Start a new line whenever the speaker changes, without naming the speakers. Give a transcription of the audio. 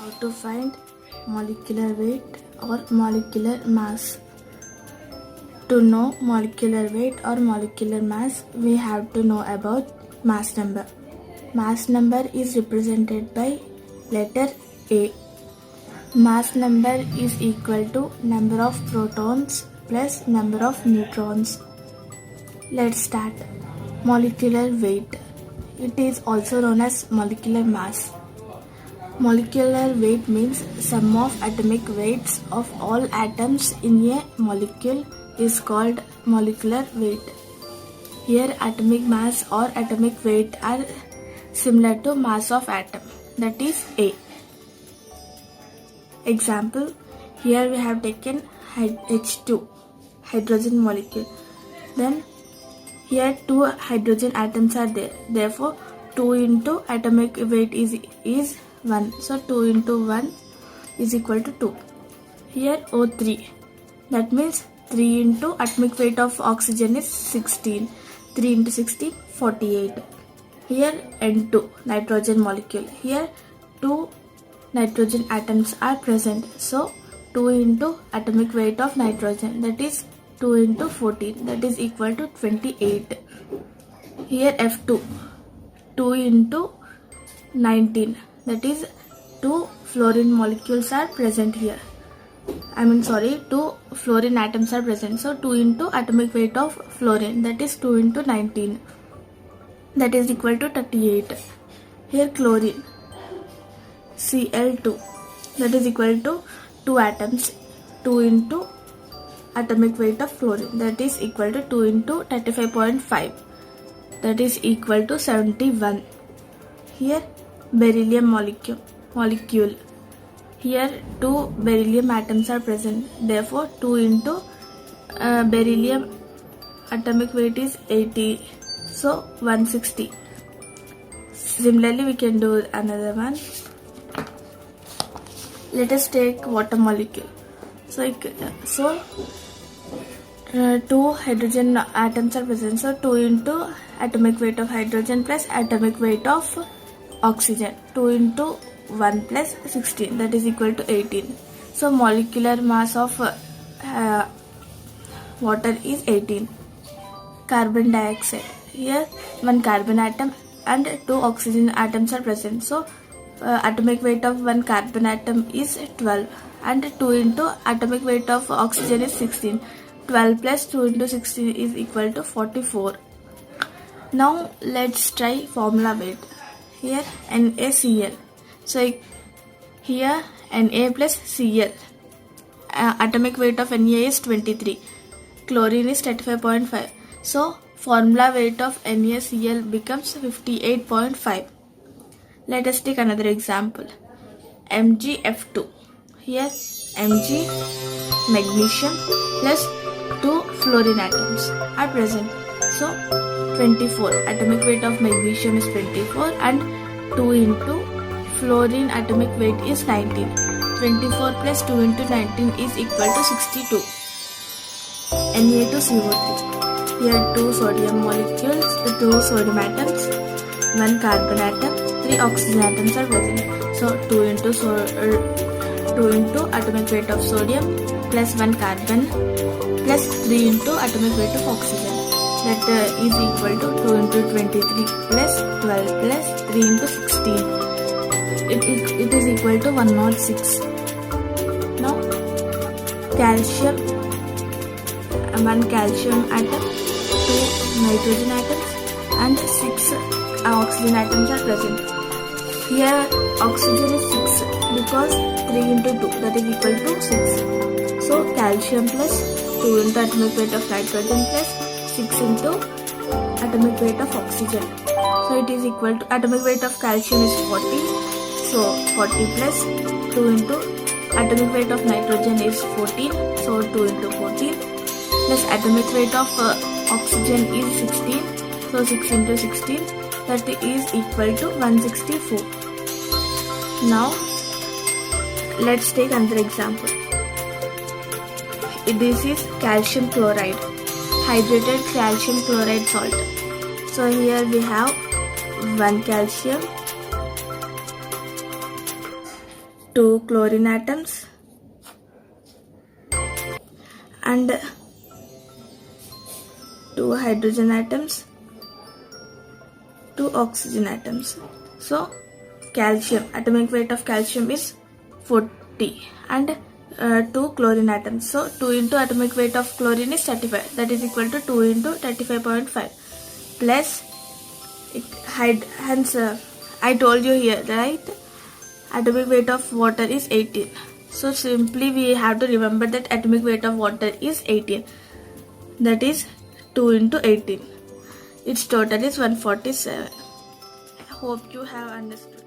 how to find molecular weight or molecular mass. To know molecular weight or molecular mass, we have to know about mass number. Mass number is represented by letter A. Mass number is equal to number of protons plus number of neutrons. Let's start. Molecular weight. It is also known as molecular mass. Molecular weight means sum of atomic weights of all atoms in a molecule is called molecular weight. Here atomic mass or atomic weight are similar to mass of atom, that is A. Example, here we have taken H2, hydrogen molecule. Then here two hydrogen atoms are there. Therefore 2 into atomic weight is 1. So 2 into 1 is equal to 2. Here O3. That means 3 into atomic weight of oxygen is 16. 3 into 16, 48. Here N2, nitrogen molecule. Here 2 nitrogen atoms are present. So 2 into atomic weight of nitrogen, that is 2 into 14, that is equal to 28. Here F2, 2 into 19, that is 2 fluorine molecules are present here. 2 fluorine atoms are present. So 2 into atomic weight of fluorine, that is 2 into 19, that is equal to 38. Here chlorine, Cl2, that is equal to 2 atoms, 2 into atomic weight of fluorine, that is equal to 2 into 35.5, that is equal to 71. Here beryllium molecule. Here 2 beryllium atoms are present. Therefore 2 into beryllium atomic weight is 80. So 160. Similarly we can do another one. Let us take water molecule. So 2 hydrogen atoms are present. So 2 into atomic weight of hydrogen plus atomic weight of oxygen. 2 into 1 plus 16, that is equal to 18. So molecular mass of water is 18. Carbon dioxide. Here 1 carbon atom and 2 oxygen atoms are present. So atomic weight of 1 carbon atom is 12 and 2 into atomic weight of oxygen is 16. 12 plus 2 into 16 is equal to 44. Now let's try formula weight. Here NaCl. So here Na plus Cl. Atomic weight of Na is 23. Chlorine is 35.5. So formula weight of NaCl becomes 58.5. Let us take another example. MgF2. Here Mg, magnesium plus 2 fluorine atoms are present. So 24. Atomic weight of magnesium is 24 and 2 into fluorine atomic weight is 19. 24 plus 2 into 19 is equal to 62. Na2CO3. Here 2 sodium molecules, 2 sodium atoms, 1 carbon atom, 3 oxygen atoms are present. So 2 into atomic weight of sodium plus 1 carbon plus 3 into atomic weight of oxygen. That is equal to 2 into 23 plus 12 plus 3 into 16. It is equal to 106. Now calcium, 1 calcium atom, 2 nitrogen atoms and 6 oxygen atoms are present. Here oxygen is 6 because 3 into 2, that is equal to 6. So calcium plus 2 into atomic weight of nitrogen plus 6 into atomic weight of oxygen. So it is equal to, atomic weight of calcium is 40. So 40 plus 2 into atomic weight of nitrogen is 14. So 2 into 14 plus atomic weight of oxygen is 16. So 6 into 16, that is equal to 164. Now let's take another example. This is calcium chloride, hydrated calcium chloride salt. So here we have 1 calcium 2 chlorine atoms and 2 hydrogen atoms, 2 oxygen atoms. So calcium, atomic weight of calcium is 40 and 2 chlorine atoms. So 2 into atomic weight of chlorine is 35. That is equal to 2 into 35.5 plus hence I told you here, right? Atomic weight of water is 18. So simply we have to remember that atomic weight of water is 18. That is 2 into 18. Its total is 147. I hope you have understood.